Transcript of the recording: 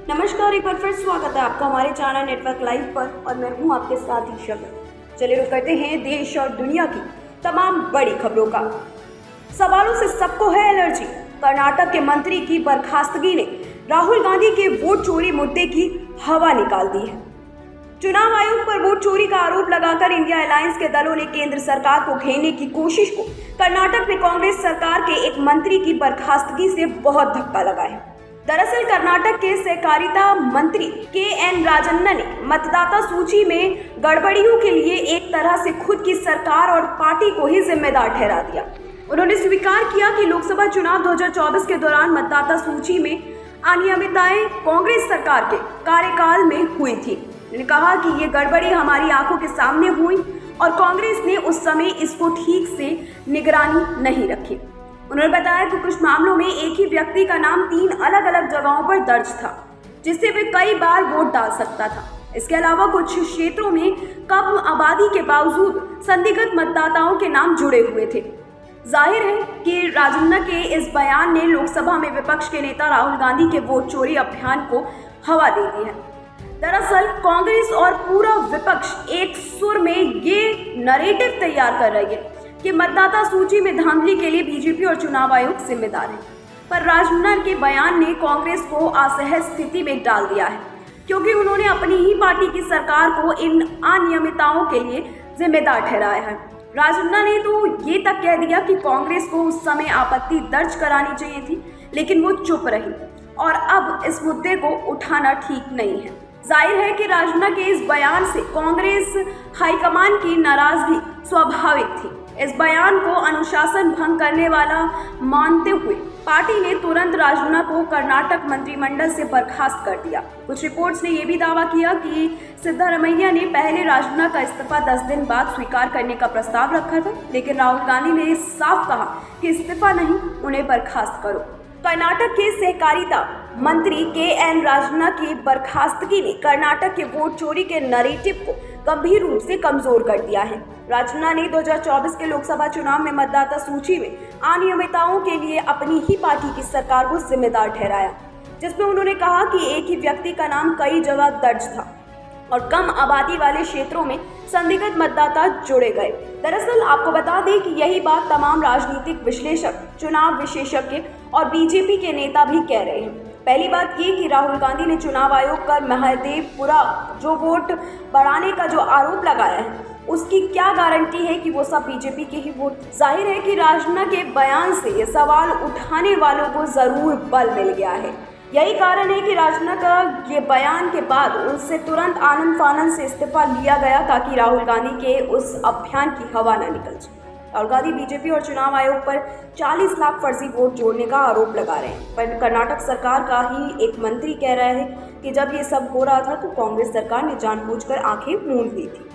नमस्कार, एक बार फिर स्वागत है आपका हमारे चैनल नेटवर्क लाइव पर और मैं हूं आपके साथ ही शगन। चलिए रुक करते हैं देश और दुनिया की तमाम बड़ी खबरों का। सवालों से सबको है एलर्जी। कर्नाटक के मंत्री की बर्खास्तगी ने राहुल गांधी के वोट चोरी मुद्दे की हवा निकाल दी है। चुनाव आयोग पर वोट चोरी का आरोप लगाकर इंडिया अलायंस के दलों ने केंद्र सरकार को घेरने की कोशिश को कर्नाटक में कांग्रेस सरकार के एक मंत्री की बर्खास्तगी से बहुत धक्का लगा है। दरअसल कर्नाटक के सहकारिता मंत्री के.एन. राजन्ना ने मतदाता सूची में गड़बड़ियों के लिए एक तरह से खुद की सरकार और पार्टी को ही जिम्मेदार ठहरा दिया। उन्होंने स्वीकार किया कि लोकसभा चुनाव 2024 के दौरान मतदाता सूची में अनियमितताएं कांग्रेस सरकार के कार्यकाल में हुई थी। उन्होंने कहा कि ये गड़बड़ी हमारी आंखों के सामने हुई और कांग्रेस ने उस समय इसको ठीक से निगरानी नहीं रखी। उन्होंने बताया कि कुछ मामलों में एक ही व्यक्ति का नाम 3 अलग अलग जगहों पर दर्ज था, जिससे वे कई बार वोट डाल सकता था। इसके अलावा कुछ क्षेत्रों में कम आबादी के बावजूद संदिग्ध मतदाताओं के नाम जुड़े हुए थे। जाहिर है कि राजन्ना के इस बयान ने लोकसभा में विपक्ष के नेता राहुल गांधी के वोट चोरी अभियान को हवा दे दी है। दरअसल कांग्रेस और पूरा विपक्ष एक सुर में ये नैरेटिव तैयार कर रही है कि मतदाता सूची में धांधली के लिए बीजेपी और चुनाव आयोग जिम्मेदार है। पर राजन्ना के बयान ने कांग्रेस को असहज स्थिति में डाल दिया है, क्योंकि उन्होंने अपनी ही पार्टी की सरकार को इन अनियमितताओं के लिए जिम्मेदार ठहराया है। राजन्ना ने तो ये तक कह दिया कि कांग्रेस को उस समय आपत्ति दर्ज करानी चाहिए थी, लेकिन वो चुप रही और अब इस मुद्दे को उठाना ठीक नहीं है। जाहिर है कि राजन्ना के इस बयान से कांग्रेस हाईकमान की नाराजगी स्वाभाविक थी। इस बयान को अनुशासन भंग करने वाला मानते हुए पार्टी ने तुरंत राजन्ना को कर्नाटक मंत्रिमंडल से बर्खास्त कर दिया। कुछ रिपोर्ट्स ने यह भी दावा किया कि सिद्धारमैया ने पहले राजन्ना का इस्तीफा 10 दिन बाद स्वीकार करने का प्रस्ताव रखा था, लेकिन राहुल गांधी ने साफ कहा कि इस्तीफा नहीं, उन्हें बर्खास्त करो। कर्नाटक के सहकारिता मंत्री के.एन. राजन्ना की बर्खास्तगी ने कर्नाटक के वोट चोरी के नैरेटिव को गंभीर रूप से कमजोर कर दिया है। राजन्ना ने 2024 के लोकसभा चुनाव में मतदाता सूची में अनियमितताओं के लिए अपनी ही पार्टी की सरकार को जिम्मेदार ठहराया, जिसमें उन्होंने कहा कि एक ही व्यक्ति का नाम कई जगह दर्ज था और कम आबादी वाले क्षेत्रों में संदिग्ध मतदाता जुड़े गए। दरअसल आपको बता दें कि यही बात तमाम राजनीतिक विश्लेषक, चुनाव विशेषज्ञ और बीजेपी के नेता भी कह रहे हैं। पहली बात ये कि राहुल गांधी ने चुनाव आयोग पर महादेवपुरा जो वोट बढ़ाने का जो आरोप लगाया है, उसकी क्या गारंटी है कि वो सब बीजेपी के ही वोट। जाहिर है कि राजन्ना के बयान से ये सवाल उठाने वालों को जरूर बल मिल गया है। यही कारण है कि राजन्ना का ये बयान के बाद उनसे तुरंत आनंद फानंद से इस्तीफा लिया गया, ताकि राहुल गांधी के उस अभियान की हवा न निकल जाए। राहुल गांधी बीजेपी और चुनाव आयोग पर 40 लाख फर्जी वोट जोड़ने का आरोप लगा रहे हैं, पर कर्नाटक सरकार का ही एक मंत्री कह रहा है कि जब ये सब हो रहा था तो कांग्रेस सरकार ने जानबूझकर आंखें मूंद ली थी।